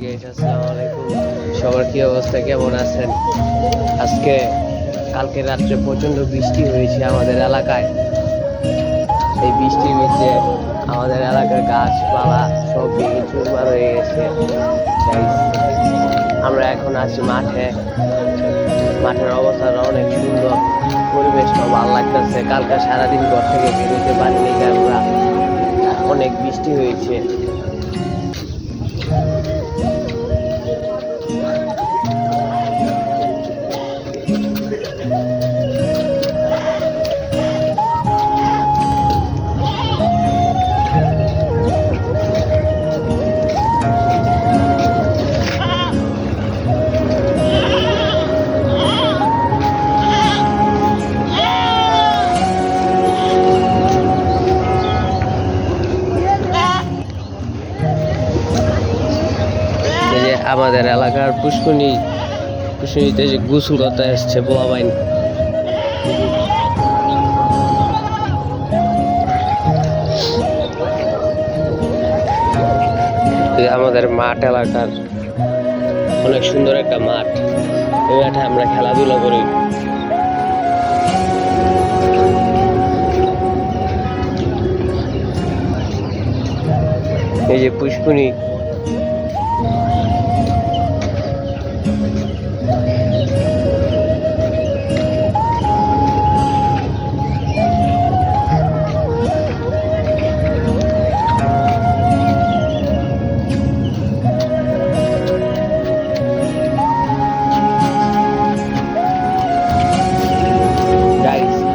Guys, আসসালামু আলাইকুম। সবার কি অবস্থা, কেমন আছেন? আজকে কালকে রাত্রে প্রচন্ড বৃষ্টি হয়েছে আমাদের এলাকায়। এই বৃষ্টির মধ্যে আমাদের এলাকার গাছপালা সব ভেঙে চুরমার হয়ে গেছে। গাইস, আমরা এখন আছি মাঠে। মাঠের অবস্থাটা অনেক সুন্দর, পরিবেশটা ভালো লাগতেছে। কালকে সারাদিন ঘর থেকে বেরোতে পারিনি, আমরা অনেক বৃষ্টি হয়েছে। আমাদের এলাকার পুষ্করিণীতে যে গোসল করতে এসছে পোলাপাইন। আমাদের মাঠ এলাকার অনেক সুন্দর একটা মাঠ। ওই মাঠে আমরা খেলাধুলা করি। এই যে পুষ্করিণী,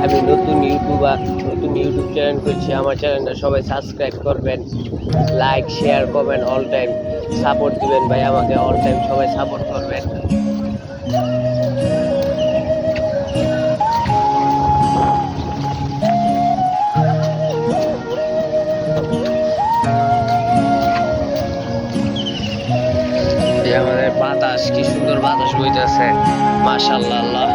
আমি নতুন ইউটিউব চ্যানেল করছি। আমার চ্যানেলটা সবাই সাবস্ক্রাইব করবেন, like share comment all time support দিবেন ভাই। আমাকে অল টাইম সবাই সাপোর্ট করবেন। আমাদের বাতাস, কি সুন্দর বাতাস বইতেছে, মাশাআল্লাহ।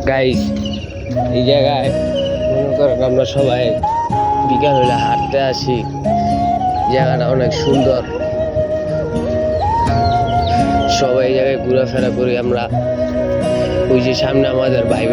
গাইস, এই জায়গায় মনে করেন আমরা সবাই বিকাল হলে হাঁটতে আসি। জায়গাটা অনেক সুন্দর, সবাই এই জায়গায় ঘোরাফেরা করি আমরা। ওই যে সামনে আমাদের ভাই